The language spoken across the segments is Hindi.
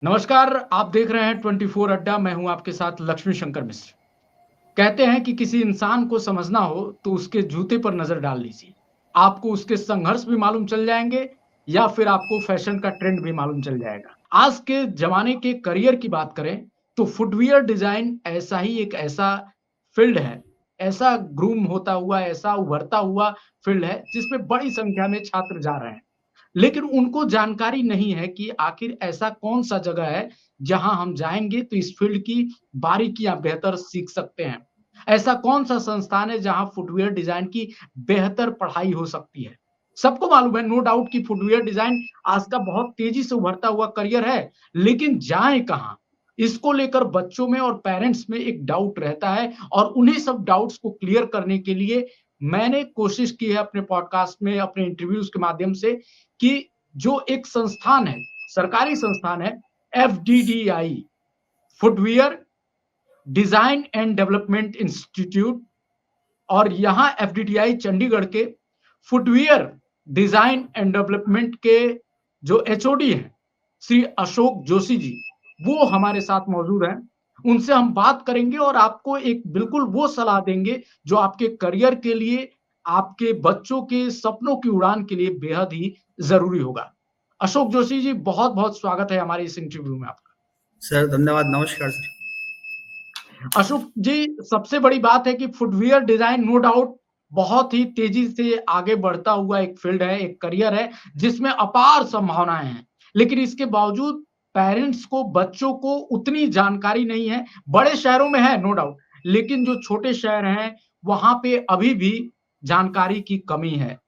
नमस्कार, आप देख रहे हैं 24 अड्डा। मैं हूं आपके साथ लक्ष्मी शंकर मिश्र। कहते हैं कि किसी इंसान को समझना हो तो उसके जूते पर नजर डाल लीजिए। आपको उसके संघर्ष भी मालूम चल जाएंगे या फिर आपको फैशन का ट्रेंड भी मालूम चल जाएगा। आज के जमाने के करियर की बात करें तो फुटवियर डिजाइन ऐसा ही एक ऐसा फील्ड है, ऐसा ग्रूम होता हुआ, ऐसा उभरता हुआ फील्ड है जिसमें बड़ी संख्या में छात्र जा रहे हैं। लेकिन उनको जानकारी नहीं है कि आखिर ऐसा कौन-सा जगह है, जहाँ हम जाएँगे तो इस फ़ील्ड की बारीकियाँ बेहतर सीख सकते हैं। ऐसा कौन-सा संस्थान है जहाँ फुटवियर डिज़ाइन की बेहतर पढ़ाई हो सकती है। सबको मालूम है, नो डाउट, कि फुटवियर डिज़ाइन आज का बहुत तेज़ी से उभरता हुआ करियर है, लेकिन जाएँ कहाँ? इसको लेकर बच्चों में और पेरेंट्स में एक डाउट रहता है और उन्हीं सब डाउट्स को क्लियर करने के लिए मैंने कोशिश की है अपने पॉडकास्ट में, अपने इंटरव्यूज़ के माध्यम से, कि जो एक संस्थान है, सरकारी संस्थान है, FDDI, footwear design and development institute, और यहाँ एफडीडीआई चंडीगढ़ के फुटवियर डिजाइन एंड डेवलपमेंट के जो एचओडी हैं, श्री अशोक जोशी जी, वो हमारे साथ मौजूद हैं। उनसे हम बात करेंगे और आपको एक बिल्कुल वो सलाह देंगे जो आपके करियर के लिए, आपके बच्चों के सपनों की उड़ान के लिए बेहद ही जरूरी होगा। अशोक जोशी जी, बहुत बहुत स्वागत है हमारे इस इंटरव्यू में आपका। सर धन्यवाद। नमस्कार सर। अशोक जी, सबसे बड़ी बात है कि फुटवियर डिजाइन नो डाउट बहुत ही तेजी से आगे बढ़ता हुआ एक फील्ड है, एक करियर है जिसमें अपार संभावनाएं हैं। लेकिन इसके बावजूद पेरेंट्स को, बच्चों को उतनी जानकारी नहीं है। बड़े शहरों में है नो डाउट, लेकिन जो छोटे शहर हैं वहां पे अभी भी जानकारी की कमी है।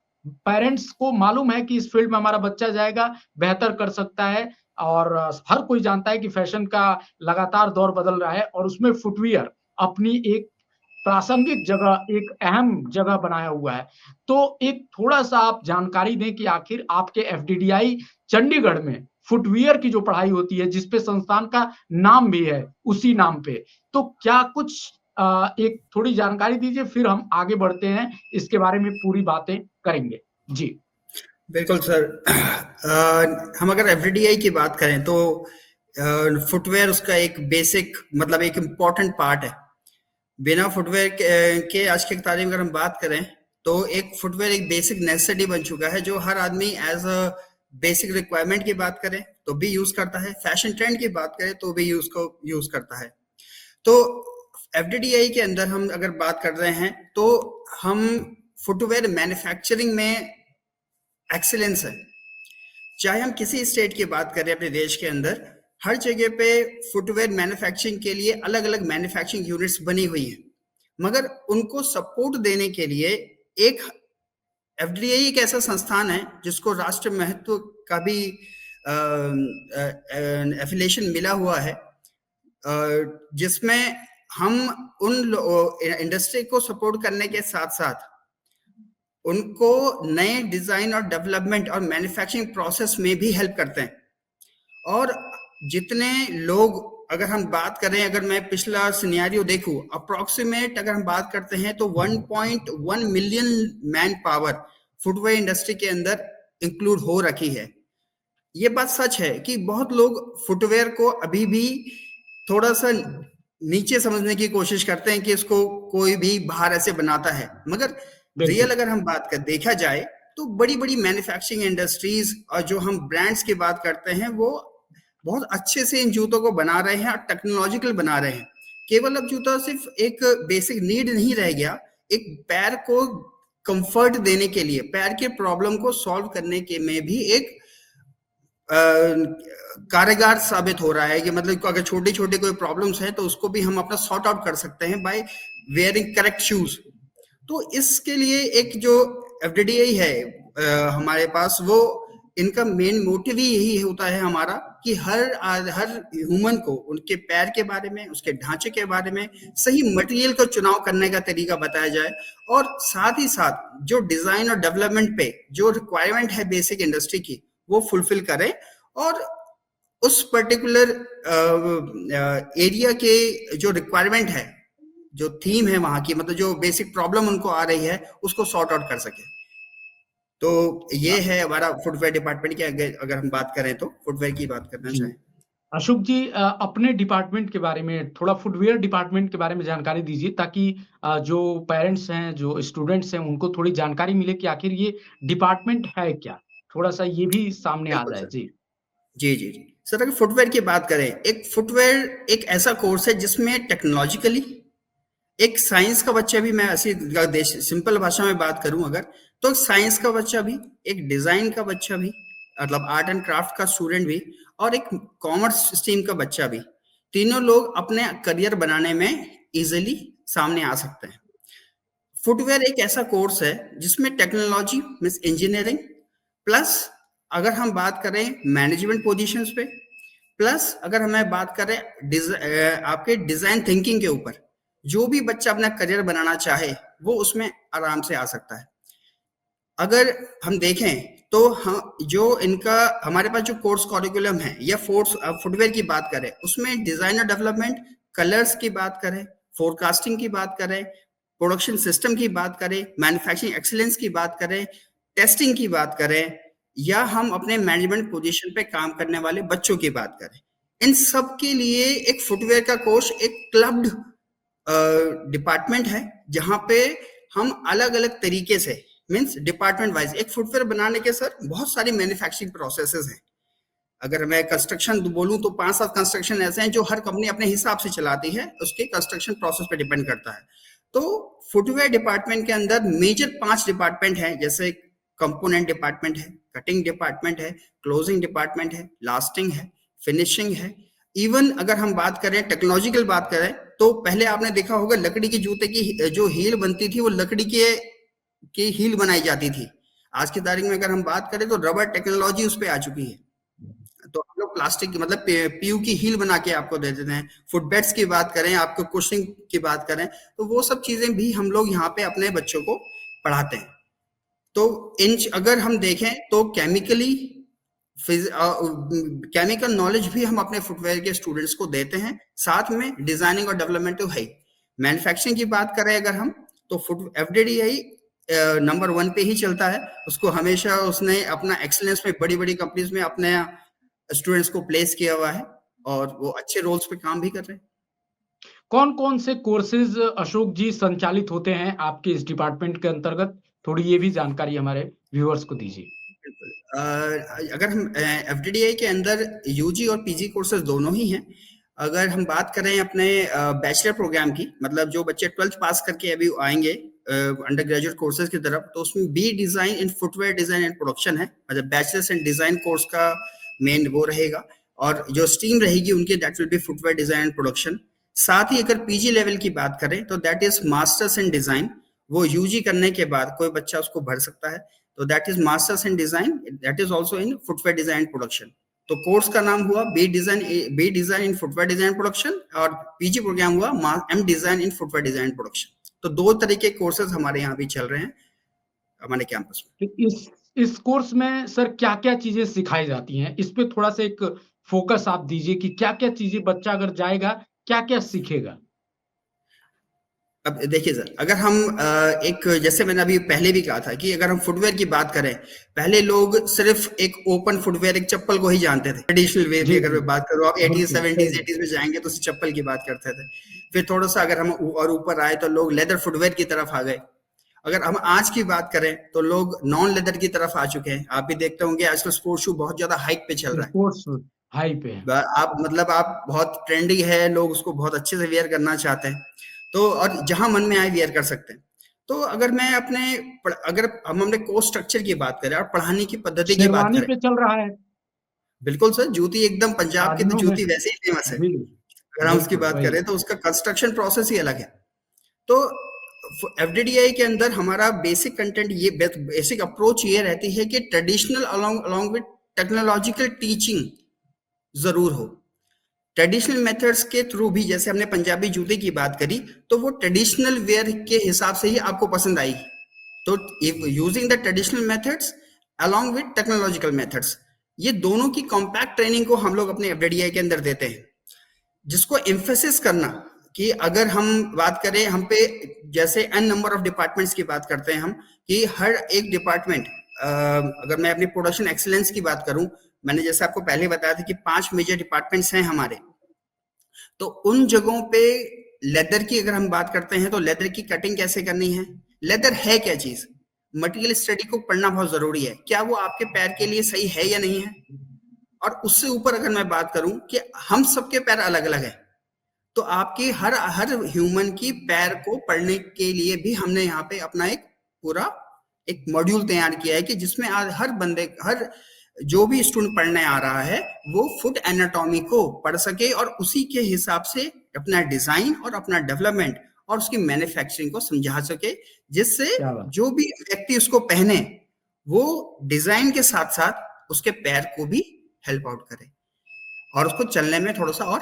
पेरेंट्स को मालूम है कि इस फील्ड में हमारा बच्चा जाएगा, बेहतर कर सकता है, और हर कोई जानता है कि फैशन का लगातार दौर बदल रहा है और उसमें फुटवियर अपनी एक प्रासंगिक जगह, एक अहम जगह बनाया हुआ है। तो एक थोड़ा-सा आप जानकारी दें कि आखिर आपके एफडीडीआई चंडीगढ़ में फुटवियर की जो पढ़ाई होती है, जिस पे संस्थान का नाम भी है, उसी नाम पे, तो क्या कुछ एक थोड़ी जानकारी दीजिए, फिर हम आगे बढ़ते हैं, इसके बारे में पूरी बातें करेंगे। जी। बिल्कुल सर। हम अगर एफडीआई की बात करें तो फुटवेयर उसका एक बेसिक मतलब एक इम्पॉर्टेंट पार्ट है। बिना फुटवेयर के आज की तारीख में अगर हम बात करें तो एक फुटवेयर एक बेसिक नेसेसिटी बन चुका है जो हर आदमी एज अ बेसिक रिक्वायरमेंट की बात करें तो भी यूज करता है, फैशन ट्रेंड की बात करें तो भी यूज करता है। तो एफडीडीआई के अंदर हम अगर बात कर रहे हैं तो हम फुटवेयर मैन्युफैक्चरिंग में एक्सीलेंस है। चाहे हम किसी स्टेट की बात करें अपने देश के अंदर, हर जगह पे फुटवेयर मैन्युफैक्चरिंग के लिए अलग अलग मैन्युफैक्चरिंग यूनिट्स बनी हुई हैं, मगर उनको सपोर्ट देने के लिए एक एफडीआई एक ऐसा संस्थान है जिसको राष्ट्र महत्व का भी एफिलिएशन मिला हुआ है, जिसमें हम उन इंडस्ट्री को सपोर्ट करने के साथ साथ उनको नए डिजाइन और डेवलपमेंट और मैन्युफैक्चरिंग प्रोसेस में भी हेल्प करते हैं। और जितने लोग, अगर हम बात करें, अगर मैं पिछला सिनेरियो देखूं, अप्रोक्सीमेट अगर हम बात करते हैं तो 1.1 million man power footwear industry के अंदर इंक्लूड हो रखी है। ये बात सच है कि बहुत लोग फुटवेयर को अभी भी थोड़ा सा नीचे समझने की कोशिश करते हैं कि इसको कोई भी बाहर ऐसे बनाता है, मगर रियल बिल्कुल। अगर हम बात कर देखा जाए तो बड़ी बड़ी मैन्युफैक्चरिंग इंडस्ट्रीज और जो हम ब्रांड्स की बात करते हैं वो बहुत अच्छे से इन जूतों को बना रहे हैं और टेक्नोलॉजिकल बना रहे हैं। केवल अब जूता सिर्फ एक बेसिक नीड नहीं रह गया, एक पैर को कंफर्ट देने के लिए, पैर के प्रॉब्लम को सॉल्व करने के में भी एक कारगर साबित हो रहा है कि मतलब अगर छोटी छोटी कोई प्रॉब्लम्स है तो उसको भी हम अपना सॉर्ट आउट कर सकते हैं बाय वेयरिंग करेक्ट शूज। तो इसके लिए एक जो एफडीडीआई है हमारे पास, वो इनका मेन मोटिव ही यही होता है हमारा कि हर ह्यूमन को उनके पैर के बारे में, उसके ढांचे के बारे में सही मटेरियल का चुनाव करने का तरीका बताया जाए, और साथ ही साथ जो डिजाइन और डेवलपमेंट पे जो रिक्वायरमेंट है बेसिक इंडस्ट्री की वो फुलफिल करें, और उस पर्टिकुलर एरिया के जो रिक्वायरमेंट है, जो थीम है वहां की, मतलब जो बेसिक प्रॉब्लम उनको आ रही है उसको सॉर्ट आउट कर सके। तो ये है हमारा फुटवेयर डिपार्टमेंट की, अगर हम बात करें तो फुटवेयर की बात करना जी। चाहें। अशोक जी, अपने डिपार्टमेंट के बारे में थोड़ा फुटवियर डिपार्टमेंट के बारे में जानकारी दीजिए, ताकि जो पेरेंट्स हैं, जो स्टूडेंट्स हैं, उनको थोड़ी जानकारी मिले कि आखिर ये डिपार्टमेंट है क्या? थोड़ा-सा ये भी सामने आ बिल्कुल जाए। सर। जी। जी, जी, जी। सर अगर फुटवियर की बात करें, एक फुटवियर एक ऐसा कोर्स है जिसमें टेक्नोलॉजिकली एक साइंस का बच्चा भी, मैं ऐसी देश सिंपल भाषा में बात करूं अगर, तो साइंस का बच्चा भी, एक डिजाइन का बच्चा भी, मतलब आर्ट एंड क्राफ्ट का स्टूडेंट भी, और एक कॉमर्स स्ट्रीम का बच्चा भी, तीनों लोग अपने करियर बनाने में इजीली सामने आ सकते हैं। फुटवेयर एक ऐसा कोर्स है जिसमें टेक्नोलॉजी मीन्स इंजीनियरिंग प्लस, अगर हम बात करें मैनेजमेंट पोजीशंस पे, प्लस अगर हमें बात करें आपके डिजाइन थिंकिंग के ऊपर, जो भी बच्चा अपना करियर बनाना चाहे वो उसमें आराम से आ सकता है। अगर हम देखें तो हम जो इनका हमारे पास जो कोर्स करिकुलम है या फोर्स फुटवेयर की बात करें, उसमें डिजाइनर डेवलपमेंट, कलर्स की बात करें, फोरकास्टिंग की बात करें, प्रोडक्शन सिस्टम की बात करें, मैन्युफैक्चरिंग एक्सीलेंस की बात करें, टेस्टिंग की बात करें, या हम अपने मैनेजमेंट पोजीशन पे काम करने वाले बच्चों की बात करें, इन सब के लिए एक फुटवेयर का कोर्स एक क्लब्ड डिपार्टमेंट है, जहां पे हम अलग अलग तरीके से मीन्स डिपार्टमेंट वाइज एक फुटवेयर बनाने के सर बहुत सारी मैन्युफैक्चरिंग प्रोसेसेस हैं। अगर मैं कंस्ट्रक्शन बोलूं तो 5-7 कंस्ट्रक्शन ऐसे हैं जो हर कंपनी अपने हिसाब से चलाती है, उसके कंस्ट्रक्शन प्रोसेस पे डिपेंड करता है। तो फुटवेयर डिपार्टमेंट के अंदर मेजर 5 डिपार्टमेंट हैं, जैसे कंपोनेंट डिपार्टमेंट है, कटिंग डिपार्टमेंट है, क्लोजिंग डिपार्टमेंट है, लास्टिंग है, फिनिशिंग है। इवन अगर हम बात करें टेक्नोलॉजिकल बात करें, तो पहले आपने देखा होगा लकड़ी के जूते की जो हील बनती थी वो लकड़ी के की हील बनाई जाती थी। आज की तारीख में अगर हम बात करें तो रबर टेक्नोलॉजी उस पे आ चुकी है, तो हम लोग प्लास्टिक की मतलब पीयू की हील बना के आपको दे देते हैं। फुटबेड्स की बात करें, आपको कुशनिंग की बात करें, तो वो सब चीजें भी हम लोग यहाँ पे अपने बच्चों को पढ़ाते हैं। तो इन अगर हम देखें तो केमिकल नॉलेज भी हम अपने फुटवेयर के स्टूडेंट्स को देते हैं, साथ में डिजाइनिंग और डेवलपमेंट तो है ही। मैन्युफैक्चरिंग की बात करें अगर हम, तो फुट एफडीडीआई नंबर 1 पे ही चलता है। उसको हमेशा उसने अपना एक्सीलेंस में बड़ी बड़ी कंपनीज में अपने स्टूडेंट्स को प्लेस किया हुआ है, और वो अच्छे रोल्स पे काम भी कर रहे हैं। कौन-कौन से कोर्सेज़ अशोक जी संचालित होते हैं आपके इस डिपार्टमेंट के अंतर्गत? थोड़ी ये भी जानकारी हमारे व्यूअर्स को दीजिए। बिल्कुल। अगर हम एफडीडीआई के अंदर यूजी और पीजी कोर्सेज दोनों ही हैं। अगर हम बात करें अपने बैचलर प्रोग्राम की, मतलब जो बच्चे 12th पास करके अभी आएंगे अंडर ग्रेजुएट कोर्सेज की तरफ, तो उसमें B design in footwear design and production है, मतलब बैचलर्स इन डिजाइन कोर्स का मेन वो रहेगा, और जो स्ट्रीम रहेगी उनकी that will be footwear design and production. साथ ही अगर पीजी लेवल की बात करें तो that is masters in design, वो यूजी करने के बाद कोई बच्चा उसको भर सकता है, तो that is masters in design, that is also in footwear design production. तो कोर्स का नाम हुआ B design in footwear design production, और पीजी प्रोग्राम हुआ M design in footwear design production. तो दो तरीके के कोर्सेज हमारे यहाँ भी चल रहे हैं हमारे कैंपस में। कि इस कोर्स में सर क्या-क्या चीज़ें सिखाई जाती हैं? इस पे थोड़ा-सा एक फ़ोकस आप दीजिए कि क्या-क्या चीज़ें बच्चा अगर जाएगा, क्या-क्या सीखेगा? अब देखिए सर, अगर हम एक जैसे मैंने अभी पहले भी कहा था कि अगर हम फुटवेयर की बात करें, पहले लोग सिर्फ एक ओपन फुटवेयर, एक चप्पल को ही जानते थे। ट्रेडिशनल वे की जी, अगर जी। मैं बात करूँ, आप 80s बिल्कुल, सही 70s 80s में जाएंगे तो चप्पल की बात करते थे। फिर थोड़ा सा अगर हम और ऊपर आए तो लोग लेदर फुटवेयर की तरफ आ गए। अगर हम आज की बात करें तो लोग नॉन लेदर की तरफ आ चुके हैं। आप भी देखते होंगे आजकल स्पोर्ट्स शू बहुत ज्यादा हाइक पे चल रहा है। स्पोर्ट्स हाई पे है। आप मतलब आप बहुत ट्रेंडी है, लोग उसको बहुत अच्छे से वेयर करना चाहते हैं, तो और जहां मन में आए वेयर कर सकते हैं। तो अगर मैं अगर हम अपने कोर्स स्ट्रक्चर की बात करें और पढ़ाने की पद्धति की बात शेरवानी करें, पे चल रहा है, बिल्कुल सर, जूती एकदम पंजाब की तो शादियों में। जूती वैसे ही फेमस है। जी, अगर हम उसकी बिल्कुल, बात वही। करें तो उसका कंस्ट्रक्शन प्रोसेस ही अलग है। तो एफडीडीआई के अंदर हमारा बेसिक कंटेंट ये बेसिक अप्रोच ये रहती है कि traditional along with technological teaching जरूर हो। ट्रेडिशनल मेथड्स के थ्रू भी, जैसे हमने पंजाबी जूते की बात करी, तो वो ट्रेडिशनल वेयर के हिसाब से ही आपको पसंद आएगी। तो using the traditional methods along with technological methods, ये दोनों की कॉम्पैक्ट ट्रेनिंग को हम लोग अपने एफडीडीआई के अंदर देते हैं, जिसको एम्फेसिस करना कि अगर हम बात करें हम पे, जैसे एन नंबर ऑफ डिपार्टमेंट्स की बात करते हैं हम, कि हर एक डिपार्टमेंट, अगर मैं अपनी प्रोडक्शन एक्सीलेंस की बात करूं, मैंने जैसे आपको पहले बताया था कि 5 मेजर डिपार्टमेंट्स हैं हमारे। तो उन जगहों पे लेदर की अगर हम बात करते हैं तो लेदर की कटिंग कैसे करनी है, लेदर है क्या चीज, मटेरियल स्टडी को पढ़ना बहुत जरूरी है, क्या वो आपके पैर के लिए सही है या नहीं है। और उससे ऊपर अगर मैं बात करूं कि हम सबके पैर अलग अलग हैं, तो आपकी हर हर ह्यूमन की पैर को पढ़ने के लिए भी हमने यहाँ पे अपना एक पूरा एक मॉड्यूल तैयार किया है कि जिसमें आज हर बंदे, हर जो भी स्टूडेंट पढ़ने आ रहा है वो फुट एनाटॉमी को पढ़ सके और उसी के हिसाब से अपना डिजाइन और अपना डेवलपमेंट और उसकी मैन्युफैक्चरिंग को समझा सके, जिससे क्या बात। जो भी व्यक्ति उसको पहने वो डिजाइन के साथ साथ उसके पैर को भी हेल्प आउट करे और उसको चलने में थोड़ा सा, और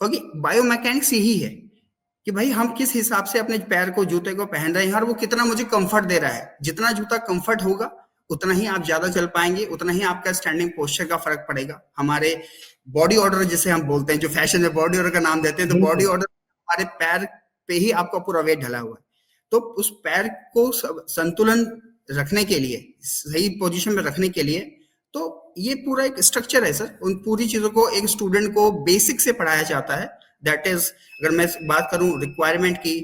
क्योंकि बायोमैकेनिक्स यही है कि भाई हम किस हिसाब से अपने पैर को, जूते को पहन रहे हैं और वो कितना मुझे कंफर्ट दे रहा है। जितना जूता कंफर्ट होगा उतना ही आप ज्यादा चल पाएंगे, उतना ही आपका स्टैंडिंग पोस्चर का फर्क पड़ेगा। हमारे बॉडी ऑर्डर जिसे हम बोलते हैं, जो फैशन में बॉडी ऑर्डर का नाम देते हैं, तो बॉडी ऑर्डर हमारे पैर पे ही आपका पूरा वेट ढला हुआ है। तो उस पैर को संतुलन रखने के लिए, सही पोजीशन में रखने के लिए, तो ये पूरा एक स्ट्रक्चर है सर। उन पूरी चीजों को एक स्टूडेंट को बेसिक से पढ़ाया जाता है। दैट इज, अगर मैं बात करूं रिक्वायरमेंट की,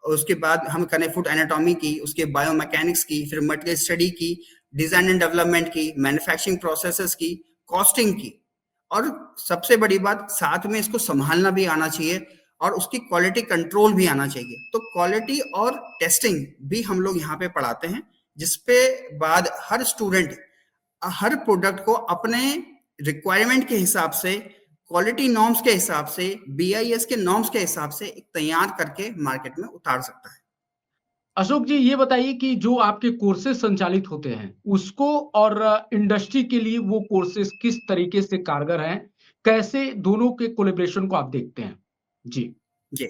उसके बाद हम करें फुट एनाटॉमी की, उसके बायोमैकेनिक्स की, फिर मटेरियल स्टडी की, डिजाइन एंड डेवलपमेंट की, मैन्युफैक्चरिंग प्रोसेसेस की, कॉस्टिंग की, और सबसे बड़ी बात साथ में इसको संभालना भी आना चाहिए और उसकी क्वालिटी कंट्रोल भी आना चाहिए। तो क्वालिटी और टेस्टिंग भी हम लोग यहाँ पे पढ़ाते हैं, जिसपे बाद हर स्टूडेंट हर प्रोडक्ट को अपने रिक्वायरमेंट के हिसाब से, क्वालिटी नॉर्म्स के हिसाब से, BIS के नॉर्म्स के हिसाब से एक तैयार करके मार्केट में उतार सकता है। अशोक जी, ये बताइए कि जो आपके कोर्सेज संचालित होते हैं उसको और इंडस्ट्री के लिए वो कोर्सेज किस तरीके से कारगर हैं, कैसे दोनों के कोलैबोरेशन को आप देखते हैं? जी जी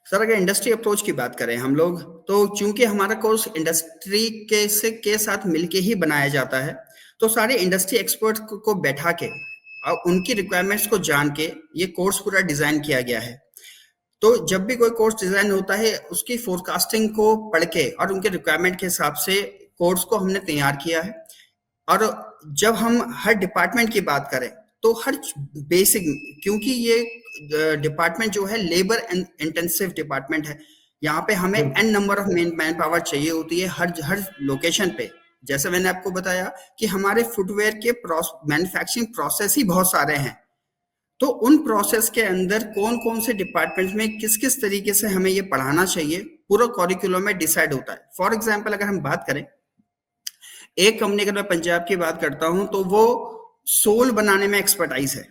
सर, अगर इंडस्ट्री अप्रोच की बात करें हम लोग, तो चूंकि हमारा कोर्स इंडस्ट्री के साथ मिलके ही बनाया जाता है, तो सारे इंडस्ट्री एक्सपर्ट को बैठा के और उनकी रिक्वायरमेंट्स को जान के ये कोर्स पूरा डिजाइन किया गया है। तो जब भी कोई कोर्स डिजाइन होता है उसकी फोरकास्टिंग को पढ़ के और उनके रिक्वायरमेंट के हिसाब से कोर्स को हमने तैयार किया है। और जब हम हर डिपार्टमेंट की बात करें तो हर बेसिक, क्योंकि ये डिपार्टमेंट जो है लेबर इंटेंसिव डिपार्टमेंट है, यहाँ पे हमें n number of man power चाहिए होती है हर लोकेशन पे। जैसे मैंने आपको बताया कि हमारे फुटवेयर के मैन्युफैक्चरिंग प्रोसेस ही बहुत सारे हैं, तो उन प्रोसेस के अंदर कौन कौन से डिपार्टमेंट में किस किस तरीके से हमें ये पढ़ाना चाहिए, पूरा करिकुलम में डिसाइड होता है। फॉर एग्जाम्पल अगर हम बात करें, एक कंपनी, अगर मैं पंजाब की बात करता हूं तो वो सोल बनाने में एक्सपर्टाइज है,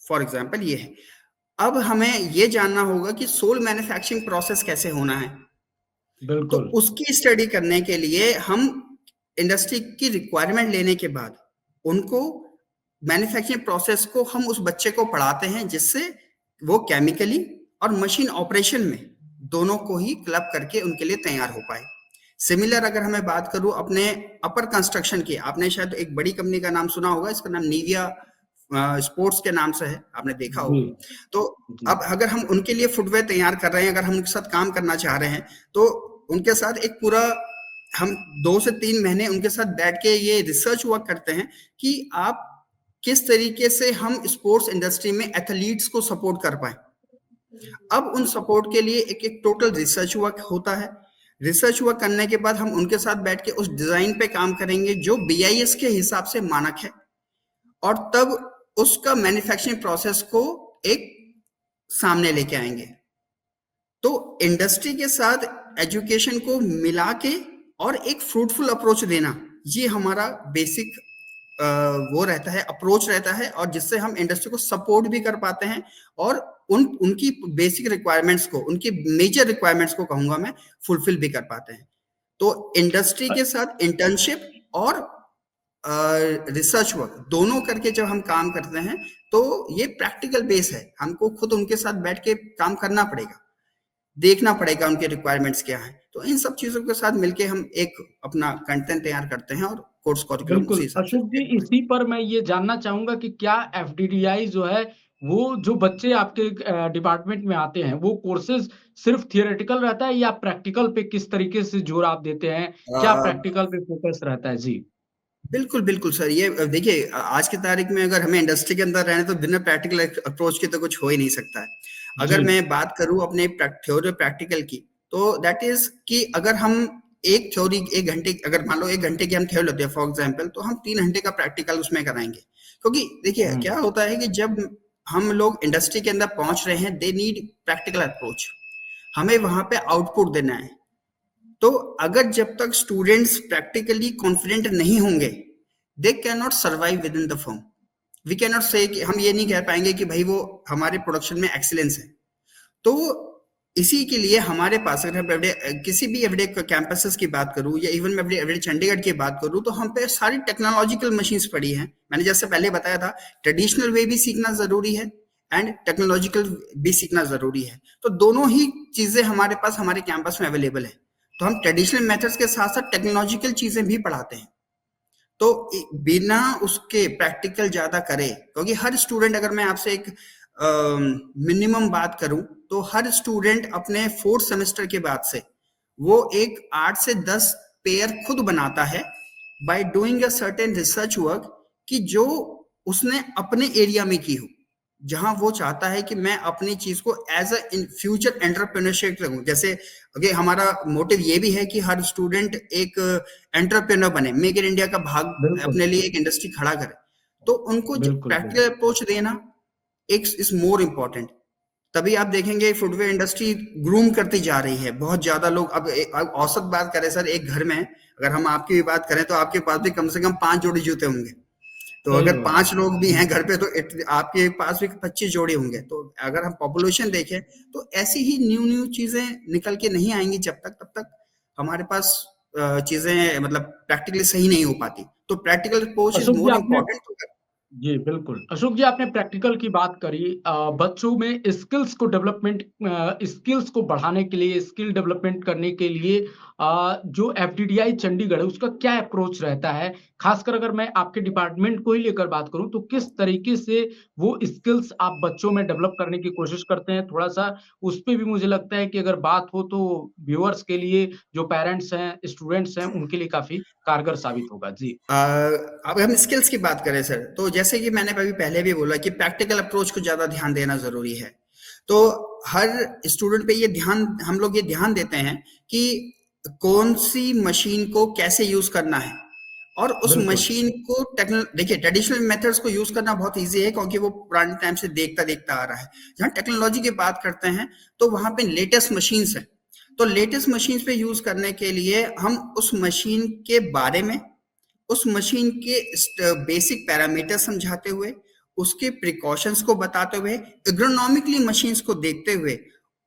फॉर एग्जाम्पल ये है। अब हमें ये जानना होगा कि सोल मैन्युफैक्चरिंग प्रोसेस कैसे होना है, तो बिल्कुल। उसकी स्टडी करने के लिए हम इंडस्ट्री की रिक्वायरमेंट लेने के बाद उनको मैन्युफैक्चरिंग प्रोसेस को हम उस बच्चे को पढ़ाते हैं, जिससे वो केमिकली और मशीन ऑपरेशन में दोनों को ही क्लब करके उनके लिए तैयार हो पाए। सिमिलर अगर हमें बात करूं अपने अपर कंस्ट्रक्शन की, आपने शायद एक बड़ी कंपनी का नाम सुना होगा, इसका नाम निविया स्पोर्ट्स के नाम से है, आपने देखा होगा। तो अब अगर हम उनके लिए फुटवेयर तैयार कर रहे हैं, अगर हम उनके साथ काम करना चाह रहे हैं, तो उनके साथ एक पूरा हम 2 से 3 महीने उनके साथ बैठ के ये रिसर्च वर्क करते हैं कि आप किस तरीके से हम स्पोर्ट्स इंडस्ट्री में एथलीट्स को सपोर्ट कर पाए। अब उन सपोर्ट के लिए एक टोटल रिसर्च वर्क होता है। रिसर्च वर्क करने के बाद हम उनके साथ बैठ के उस डिजाइन पे काम करेंगे जो BIS के हिसाब से मानक है, और तब उसका मैन्युफैक्चरिंग प्रोसेस को एक सामने लेके आएंगे। तो इंडस्ट्री के साथ एजुकेशन को मिला के और एक फ्रूटफुल अप्रोच देना, ये हमारा बेसिक वो रहता है, अप्रोच रहता है, और जिससे हम इंडस्ट्री को सपोर्ट भी कर पाते हैं और उनकी बेसिक रिक्वायरमेंट्स को, उनकी मेजर रिक्वायरमेंट्स को कहूंगा मैं, फुलफिल भी कर पाते हैं। तो इंडस्ट्री के साथ इंटर्नशिप और रिसर्च वर्क दोनों करके जब हम काम करते हैं तो ये प्रैक्टिकल बेस है, हमको खुद उनके साथ बैठ के काम करना पड़ेगा, देखना पड़ेगा उनके रिक्वायरमेंट्स क्या है। तो इन सब चीजों के साथ मिलके हम एक अपना कंटेंट तैयार करते हैं और कोर्स करिकुलम उसी बिल्कुल हिसाब से। अशोक जी, इसी पर मैं ये जानना चाहूंगा कि क्या FDDI जो है, वो जो बच्चे आपके डिपार्टमेंट में आते हैं, वो कोर्सेज सिर्फ थियोरेटिकल रहता है या प्रैक्टिकल पे किस तरीके से जोर आप देते हैं? क्या प्रैक्टिकल पे फोकस रहता है? जी बिल्कुल, बिल्कुल सर। ये देखिए आज की तारीख में अगर हमें इंडस्ट्री के अंदर रहना है तो बिना प्रैक्टिकल अप्रोच के तो कुछ हो ही नहीं सकता है। जी। अगर मैं बात करूँ अपने थ्योरी और प्रैक्टिकल की, तो दैट इज़ कि अगर हम एक थ्योरी 1 घंटे, अगर मान लो 1 घंटे की हम थ्योरी लेते हैं फॉर एग्ज़ाम्पल, तो हम 3 घंटे का प्रैक्टिकल उसमें कराएँगे। क्योंकि देखिए हुँ, क्या होता है कि जब हम लोग इंडस्ट्री के अंदर पहुँच रहे हैं, दे नीड प्रैक्टिकल अप्रोच। हमें वहाँ पे आउटपुट देना है। तो अगर जब तक स्टूडेंट्स प्रैक्टिकली कॉन्फिडेंट नहीं होंगे, they can not survive within the firm. We can not say कि हम ये नहीं कह पाएंगे कि भाई वो हमारे प्रोडक्शन में एक्सीलेंस है। तो इसी के लिए हमारे पास अगर हम किसी भी एवरीडे कैंपसेस की बात करूं या इवन मैं एवरीडे चंडीगढ़ की बात करूं, तो हम पे सारी टेक्नोलॉजिकल मशीन्स पड़ी हैं। मैंने जैसे पहले बताया था, ट्रेडिशनल वे भी सीखना जरूरी है एंड टेक्नोलॉजिकल भी सीखना जरूरी है। तो दोनों ही चीजें हमारे पास हमारे कैंपस में अवेलेबल है। तो हम ट्रेडिशनल मेथड्स के साथ साथ टेक्नोलॉजिकल चीजें भी पढ़ाते हैं। तो बिना उसके प्रैक्टिकल ज्यादा करे, क्योंकि हर स्टूडेंट, अगर मैं आपसे एक मिनिमम बात करूं, तो हर स्टूडेंट अपने 4th सेमेस्टर के बाद से वो एक 8 से 10 पेयर खुद बनाता है by doing a certain research work, कि जो उसने अपने एरिया में की हो, जहां वो चाहता है कि मैं अपनी चीज को as a in future entrepreneurship लगूं। जैसे अगे हमारा मोटिव ये भी है कि हर स्टूडेंट एक एंटरप्रेन्योर बने, मेक इन इंडिया का भाग बिल्कुल, अपने लिए एक इंडस्ट्री खड़ा करे। तो उनको बिल्कुल, बिल्कुल। प्रैक्टिकल अप्रोच देना एक इज मोर इम्पोर्टेंट। तभी आप देखेंगे फुटवेयर इंडस्ट्री ग्रूम करती जा रही है। बहुत ज्यादा लोग अब औसत बात करें सर, एक घर में अगर हम आपकी भी बात करें तो आपके पास भी कम से कम 5 जोड़ी जूते होंगे। तो सही अगर बोल रहे 5 हैं। लोग भी हैं घर पे, तो आपके पास भी 25 जोड़े होंगे। तो अगर हम पॉपुलेशन देखें, तो ऐसी ही न्यू न्यू चीजें निकल के नहीं आएंगी जब तक, तब तक हमारे पास चीजें मतलब प्रैक्टिकली सही नहीं हो पाती। तो प्रैक्टिकल अप्रोच इज अशोक जी मोर आपने इम्पोर्टेंट। जी, बिल्कुल। अशोक जी आपने प्रैक्टिकल की बात करी बच्चों में स्किल्स को बढ़ाने के लिए, स्किल डेवलपमेंट करने के लिए जो एफडीडीआई चंडीगढ़ है, उसका क्या अप्रोच रहता है? खासकर अगर मैं आपके डिपार्टमेंट को ही लेकर बात करूँ, तो किस तरीके से वो स्किल्स आप बच्चों में डेवलप करने की कोशिश करते हैं? थोड़ा-सा उस पे भी मुझे लगता है कि अगर बात हो तो व्यूअर्स के लिए, जो पेरेंट्स हैं, स्टूडेंट्स हैं, उनके लिए काफ़ी कारगर साबित होगा। जी, अब हम स्किल्स की बात करें सर, तो जैसे कि मैंने अभी पहले भी बोला कि प्रैक्टिकल अप्रोच को ज़्यादा ध्यान देना ज़रूरी है। तो हर स्टूडेंट पे ये ध्यान, हम लोग ये ध्यान देते हैं कि कौन-सी मशीन को कैसे यूज़ करना है, और उस बिल्कुल। मशीन को देखिए ट्रेडिशनल मेथड्स को यूज़ करना बहुत ईज़ी है, क्योंकि वो पुराने टाइम से देखता-देखता आ रहा है। जहाँ टेक्नोलॉजी की बात करते हैं, तो वहाँ पे लेटेस्ट मशीन्स हैं। तो लेटेस्ट मशीन्स पे यूज़ करने के लिए हम उस मशीन के बारे में, उस मशीन के बेसिक पैरामीटर समझाते हुए, उसके प्रिकॉशंस को बताते हुए, एग्रोनॉमिकली मशीन्स को देखते हुए,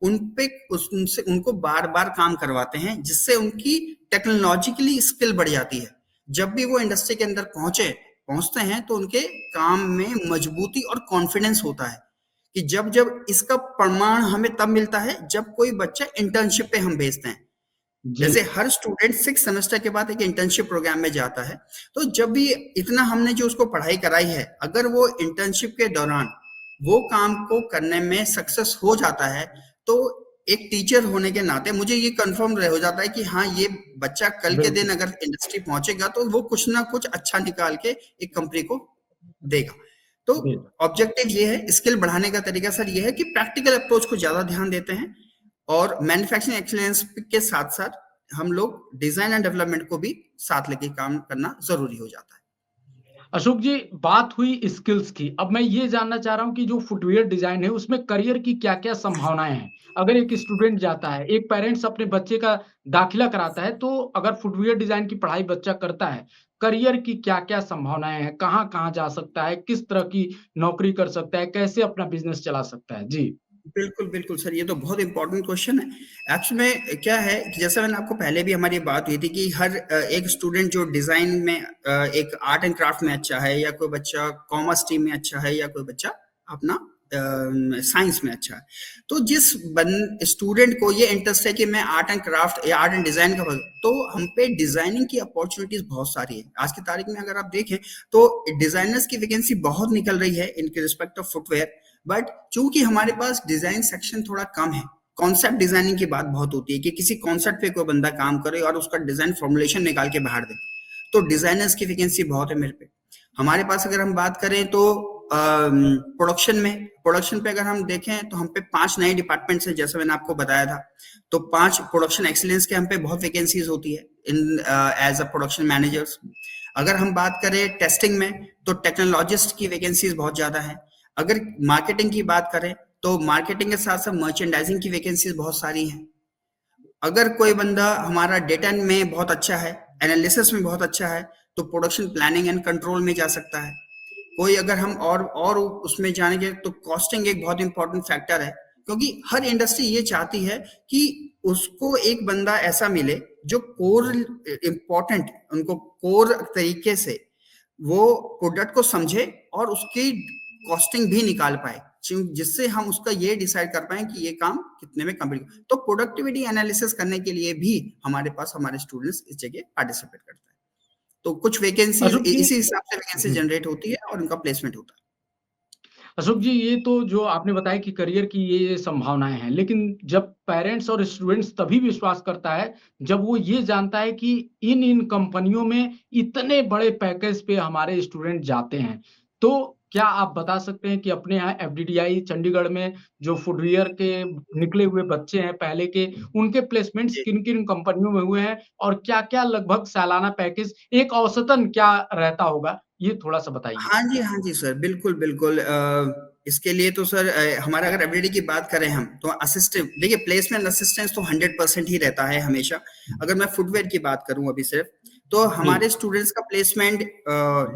उन पे उनसे उनको बार बार काम करवाते हैं, जिससे उनकी टेक्नोलॉजिकली स्किल बढ़ जाती है। जब भी वो इंडस्ट्री के अंदर पहुंचते हैं, तो उनके काम में मजबूती और कॉन्फिडेंस होता है। कि जब जब इसका प्रमाण हमें तब मिलता है जब कोई बच्चा इंटर्नशिप पे हम भेजते हैं। जी, जैसे हर स्टूडेंट 6 सेमेस्टर के बाद एक इंटर्नशिप प्रोग्राम में जाता है। तो जब भी इतना हमने जो उसको पढ़ाई कराई है, अगर वो इंटर्नशिप के दौरान वो काम को करने में सक्सेस हो जाता है, तो एक टीचर होने के नाते मुझे ये कंफर्म हो जाता है कि हाँ, ये बच्चा कल के दिन बिल्कुल। अगर इंडस्ट्री पहुंचेगा तो वो कुछ ना कुछ अच्छा निकाल के एक कंपनी को देगा। तो जी। ऑब्जेक्टिव ये है, स्किल बढ़ाने का तरीका सर ये है कि प्रैक्टिकल अप्रोच को ज्यादा ध्यान देते हैं, और मैन्युफैक्चरिंग एक्सीलेंस के साथ साथ हम लोग डिजाइन एंड डेवलपमेंट को भी साथ लेके काम करना जरूरी हो जाता है। अशोक जी, बात हुई स्किल्स की। अब मैं ये जानना चाह रहा हूँ कि जो फुटवियर डिज़ाइन है, उसमें करियर की क्या-क्या संभावनाएँ हैं? अगर एक स्टूडेंट जाता है, एक पेरेंट्स अपने बच्चे का दाखिला कराता है, तो अगर फुटवियर डिज़ाइन की पढ़ाई बच्चा करता है, करियर की क्या-क्या संभावनाएँ हैं? कहाँ-कहाँ जा सकता है? किस तरह की नौकरी कर सकता है? कैसे अपना बिज़नेस चला सकता है? जी, बिल्कुल, बिल्कुल सर, ये तो बहुत इंपॉर्टेंट क्वेश्चन है। एक्चुअल में क्या है कि जैसे मैंने आपको पहले भी हमारी बात हुई थी कि हर एक स्टूडेंट जो डिज़ाइन में एक आर्ट एंड क्राफ्ट में अच्छा है, या कोई बच्चा कॉमर्स स्ट्रीम में अच्छा है, या कोई बच्चा अपना साइंस में अच्छा है। तो जिस स्टूडेंट को ये इंटरेस्ट है कि मैं आर्ट एंड क्राफ्ट या आर्ट एंड डिज़ाइन का, तो हम पे डिज़ाइनिंग की अपॉर्चुनिटीज़ बहुत सारी है। आज की तारीख में अगर आप देखें, तो डिज़ाइनर्स की वैकेंसी बहुत निकल रही है in respect of footwear. But चूंकि हमारे पास डिजाइन सेक्शन थोड़ा कम है, कॉन्सेप्ट डिजाइनिंग की बात बहुत होती है कि किसी कॉन्सेप्ट पे कोई बंदा काम करे और उसका डिजाइन फॉर्मुलेशन निकाल के बाहर दे। तो डिजाइनर्स की वैकेंसी बहुत है मेरे पे। हमारे पास अगर हम बात करें तो प्रोडक्शन पे अगर हम देखें तो हम पे 5 नए डिपार्टमेंट्स हैं, जैसा मैंने आपको बताया था। तो 5 प्रोडक्शन एक्सीलेंस के हम पे बहुत वैकेंसीज होती है इन एज अ प्रोडक्शन मैनेजर्स। अगर हम बात करें टेस्टिंग में तो टेक्नोलॉजिस्ट की वैकेंसीज बहुत ज्यादा है। अगर मार्केटिंग की बात करें तो मार्केटिंग के साथ साथ मर्चेंडाइजिंग की वैकेंसीज बहुत सारी हैं। अगर कोई बंदा हमारा डेटा में बहुत अच्छा है, एनालिसिस में बहुत अच्छा है, तो प्रोडक्शन प्लानिंग एंड कंट्रोल में जा सकता है। कोई अगर हम और उसमें जानेंगे तो कॉस्टिंग एक बहुत इंपॉर्टेंट फैक्टर है, क्योंकि हर इंडस्ट्री ये चाहती है कि उसको एक बंदा ऐसा मिले जो कोर इंपॉर्टेंट, उनको कोर तरीके से वो प्रोडक्ट को समझे और उसकी कॉस्टिंग भी निकाल पाए, जिससे हम उसका ये डिसाइड कर पाए कि ये काम कितने में कंप्लीट। तो प्रोडक्टिविटी एनालिसिस करने के लिए भी हमारे पास हमारे स्टूडेंट्स इस जगह पार्टिसिपेट करते हैं। तो कुछ वैकेंसीज अशोक जी। इसी हिसाब से वैकेंसी जी। जनरेट होती है और उनका प्लेसमेंट होता है। अशोक जी, ये तो जो आपने बताया कि करियर की ये संभावनाएं हैं, लेकिन जब पेरेंट्स और स्टूडेंट्स तभी विश्वास करता है जब वो ये जानता है कि इन इन कंपनियों में इतने बड़े पैकेज पे हमारे स्टूडेंट जाते हैं। तो क्या आप बता सकते हैं कि अपने यहाँ एफडीडीआई चंडीगढ़ में जो फुटवियर के निकले हुए बच्चे हैं पहले के, उनके प्लेसमेंट्स जी। किन किन कंपनियों में हुए हैं और क्या क्या लगभग सालाना पैकेज एक औसतन क्या रहता होगा, ये थोड़ा सा बताइए। हाँ जी सर, बिल्कुल, बिल्कुल। इसके लिए तो सर हमारा अगर एफडीडी की बात करें हम, तो असिस्टेंट देखिए, प्लेसमेंट असिस्टेंस तो 100% ही रहता है हमेशा। अगर मैं फुटवियर की बात करूँ अभी सिर्फ, तो जी। हमारे स्टूडेंट्स का placement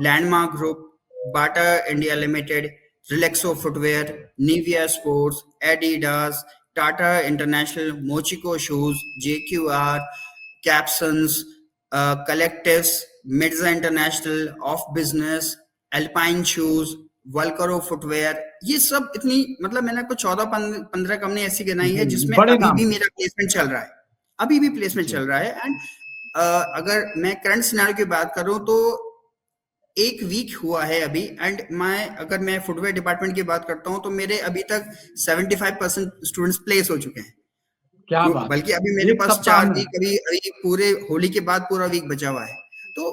Landmark group, Bata India limited, Relaxo footwear, Nivia sports, Adidas, Tata international, Mochiko shoes, JQR, Capsons, collectives, Mirza international, of business, Alpine shoes, वल्करो फुटवेयर, ये सब इतनी, मतलब मैंने आपको 14-15 कंपनी ऐसी गिनाई है जी, जिसमें बड़े अभी नाम भी हैं। मेरा प्लेसमेंट चल रहा है। अभी भी प्लेसमेंट जी, चल रहा है। एंड अगर मैं करंट सिनेरियो की बात करूं तो एक वीक हुआ है अभी। एंड मैं फुटवेयर डिपार्टमेंट की बात करता हूं तो मेरे अभी तक 75% स्टूडेंट्स प्लेस हो चुके हैं। क्या बात बल्कि अभी है! मेरे 1 पास सप्ताह 4 में। वीक, अभी अभी पूरे होली के बाद पूरा वीक बचा हुआ है। तो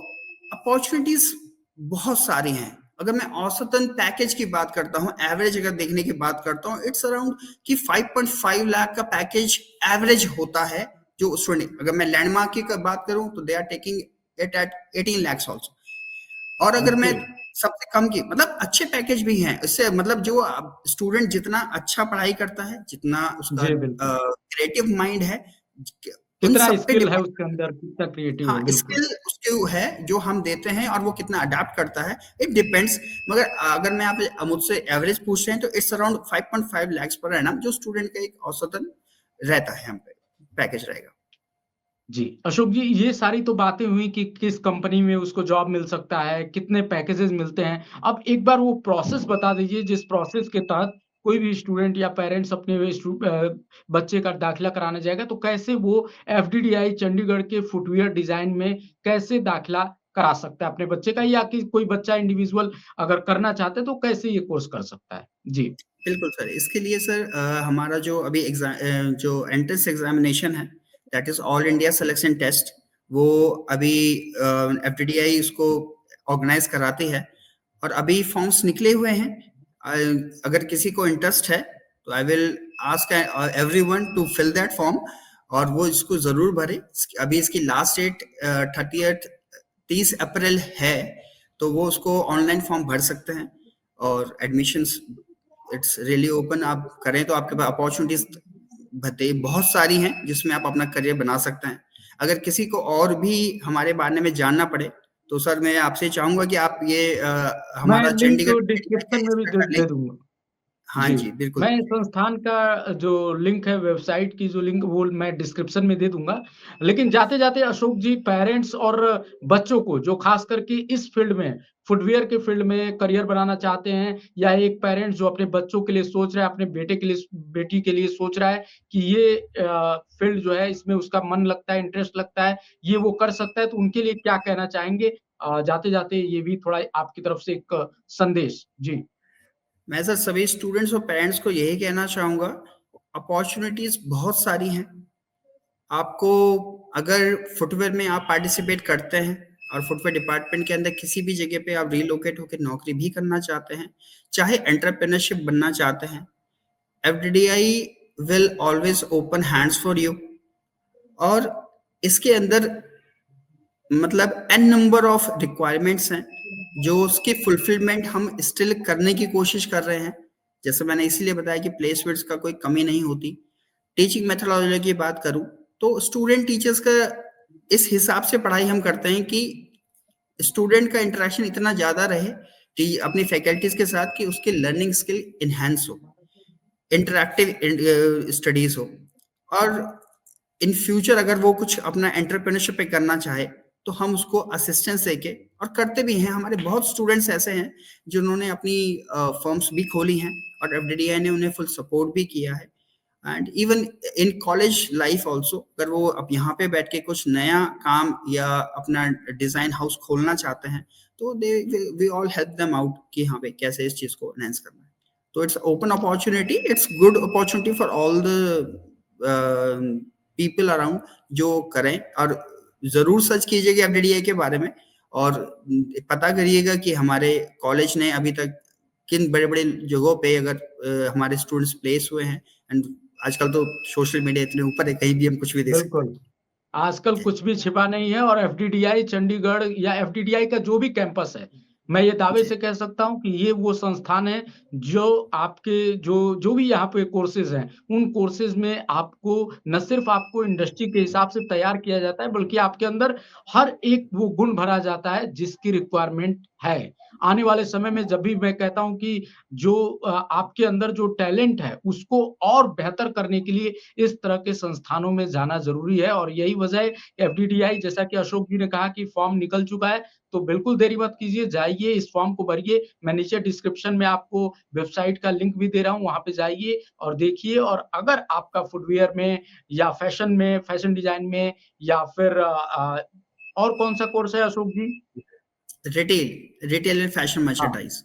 अपॉर्चुनिटीज बहुत सारी हैं। अगर मैं औसतन पैकेज की बात करता हूँ, एवरेज अगर देखने की बात करता हूँ, इट्स अराउंड कि 5.5 लाख का पैकेज एवरेज होता है जो स्टूडेंट। अगर मैं लैंडमार्क की बात करूँ तो they are taking it at 18 lakhs also. और अगर मैं ओके। सबसे कम की, मतलब अच्छे पैकेज भी हैं इससे, मतलब जो स्टूडेंट जितना अच्छा पढ़ाई करता है, जितना उसका जी, बिल्कुल। क्रिएटिव माइंड है, उन कितना सब पे स्किल है डिपेंड। उसके अंदर, कितना क्रिएटिव हाँ, है, बिल्कुल। स्किल उसके वो है जो हम देते हैं और वो कितना अडेप्ट करता है, इट डिपेंड्स। मगर अगर मैं आप मुझसे एवरेज पूछ रहे हैं तो it's around 5.5 lakhs per annum जो स्टूडेंट का एक औसतन रहता है हम पे पैकेज रहेगा। जी, अशोक जी, ये सारी तो बातें हुई कि किस कंपनी में उसको जॉब मिल सकता है, कितने पैकेजेज़ मिलते हैं। अब एक बार वो प्रोसेस बता दीजिए जिस प्रोसेस के तहत कोई भी स्टूडेंट या पेरेंट्स अपने बच्चे का दाखिला कराने जाएगा, तो कैसे वो एफडीडीआई चंडीगढ़ के फुटवियर डिज़ाइन में कैसे दाखिला करा सकता है अपने बच्चे का, या कि कोई बच्चा इंडिविजुअल अगर करना चाहता है तो कैसे ये कोर्स कर सकता है? जी। बिल्कुल सर, इसके लिए सर हमारा जो अभी जो एंट्रेंस एग्जामिनेशन है, that is all India selection test, वो अभी एफटीडीआई इसको ऑर्गेनाइज कराती है और अभी फॉर्म्स निकले हुए हैं। अगर किसी को इंटरेस्ट है तो I will ask everyone to fill that form और वो इसको जरूर भरे। अभी इसकी लास्ट डेट 30 अप्रैल है, तो वो उसको ऑनलाइन फॉर्म भर सकते हैं। और एडमिशंस इट्स रियली ओपन, आप करें तो आपके पास अपॉर्चुनिटीज भते बहुत सारी हैं जिसमें आप अपना करियर बना सकते हैं। अगर किसी को और भी हमारे बारे में जानना पड़े तो सर मैं आपसे चाहूंगा कि आप ये मैं हमारा लिंक चंडीगढ़ मेडिकल डिस्क्रिप्शन है में भी इसका दे कर लें। दे दूँगा। हाँ जी, जी, बिल्कुल। मैं संस्थान का जो लिंक है, वेबसाइट की जो लिंक, वो मैं डिस्क्रिप्शन में दे दूँगा। लेकिन जाते-जाते अशोक जी, पेरेंट्स और बच्चों को जो ख़ास करके इस फ़ील्ड में, फुटवियर के फ़ील्ड में करियर बनाना चाहते हैं, या एक पेरेंट्स जो अपने बच्चों के लिए सोच रहा है, अपने बेटे के लिए, बेटी के लिए सोच रहा है कि ये फ़ील्ड जो है इसमें उसका मन लगता है, इंटरेस्ट लगता है, ये वो कर सकता है, तो उनके लिए क्या कहना चाहेंगे? जाते-जाते ये भी थोड़ा आपकी तरफ से एक संदेश। जी। मैं सर सभी स्टूडेंट्स और पेरेंट्स को यही कहना चाहूंगा, अपॉर्चुनिटीज बहुत सारी हैं। आपको अगर फुटवेयर में आप पार्टिसिपेट करते हैं, और फुटवेयर डिपार्टमेंट के अंदर किसी भी जगह पे आप रिलोकेट होकर नौकरी भी करना चाहते हैं, चाहे एंटरप्रेन्योरशिप बनना चाहते हैं, FDDI will always open hands for you. और इसके अंदर मतलब एन नंबर ऑफ रिक्वायरमेंट्स हैं जो उसके फुलफिलमेंट हम स्टिल करने की कोशिश कर रहे हैं। जैसे मैंने इसीलिए बताया कि प्लेसमेंट्स का कोई कमी नहीं होती। टीचिंग मेथोडोलॉजी की बात करूं तो स्टूडेंट टीचर्स का इस हिसाब से पढ़ाई हम करते हैं कि स्टूडेंट का इंटरेक्शन इतना ज़्यादा रहे कि अपनी फैकल्टीज के साथ कि उसकी लर्निंग स्किल इन्हेंस हो, इंटरैक्टिव स्टडीज हो। और इन फ्यूचर अगर वो कुछ अपना एंटरप्रेन्योरशिप पे करना चाहे तो हम उसको असिस्टेंस देके और करते भी हैं। हमारे बहुत स्टूडेंट्स ऐसे हैं जिन्होंने अपनी फर्म्स भी खोली हैं और एफडीडीआई ने उन्हें फुल सपोर्ट भी किया है। And even in college life also अगर वो अब यहाँ पे बैठ के कुछ नया काम या अपना डिजाइन हाउस खोलना चाहते हैं तो they we all help them out कि हाँ भाई कैसे इस चीज को एनहांस करना है। तो it's open opportunity, it's good opportunity for all the people around जो करें। और जरूर सर्च कीजिएगा एफडीडीआई के बारे में और पता करिएगा कि हमारे कॉलेज ने अभी तक किन बड़े बड़े जगहों पे अगर हमारे स्टूडेंट्स प्लेस हुए हैं। एंड आजकल तो सोशल मीडिया इतने ऊपर है, कहीं भी हम कुछ भी देख सकते हैं। बिल्कुल। आजकल कुछ भी छिपा नहीं है और एफडीडीआई चंडीगढ़ या एफडीडीआई का जो भी कैंपस है, मैं ये दावे जी से कह सकता हूँ कि ये वो संस्थान है जो आपके जो भी यहाँ पे कोर्सेज़ हैं, उन कोर्सेज़ में आपको न सिर्फ़ आपको इंडस्ट्री के हिसाब से तैयार किया जाता है, बल्कि आपके अंदर हर एक वो गुण भरा जाता है जिसकी रिक्वायरमेंट है। आने वाले समय में जब भी मैं कहता हूँ कि जो आपके अंदर जो टैलेंट है, उसको और बेहतर करने के लिए इस तरह के संस्थानों में जाना ज़रूरी है और यही वजह है एफडीडीआई जैसा कि अशोक जी ने कहा कि फॉर्म निकल चुका है, तो बिल्कुल देरी मत कीजिए, जाइए इस फॉर्म को भरिए। मैं नीचे डिस्क्रिप्शन में आपको वेबसाइट का लिंक भी दे रहा हूँ, वहाँ पे जाइए और देखिए और अगर आपका फुटवियर में या फैशन डिज़ाइन में या फिर और कौन-सा कोर्स है अशोक जी? रिटेल एंड फैशन हाँ। मर्चेंडाइज।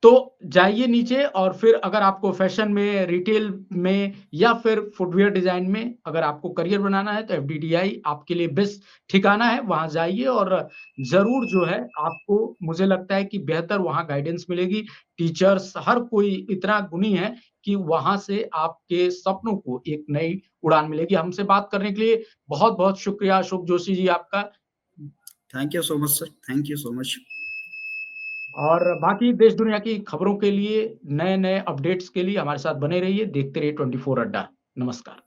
तो जाइए नीचे और फिर अगर आपको फैशन में, रिटेल में या फिर फुटवियर डिज़ाइन में अगर आपको करियर बनाना है तो एफडीडीआई आपके लिए बेस्ट ठिकाना है, वहाँ जाइए और ज़रूर जो है आपको मुझे लगता है कि बेहतर वहाँ गाइडेंस मिलेगी। टीचर्स हर कोई इतना गुणी है कि वहाँ से आपके सपनों को एक नई उड़ान मिलेगी। हमसे बात करने के लिए बहुत-बहुत शुक्रिया अशोक जोशी जी आपका। Thank you so much sir, thank you so much. और बाकी देश दुनिया की खबरों के लिए, नए-नए अपडेट्स के लिए हमारे साथ बने रहिए, देखते रहिए 24 अड्डा। नमस्कार।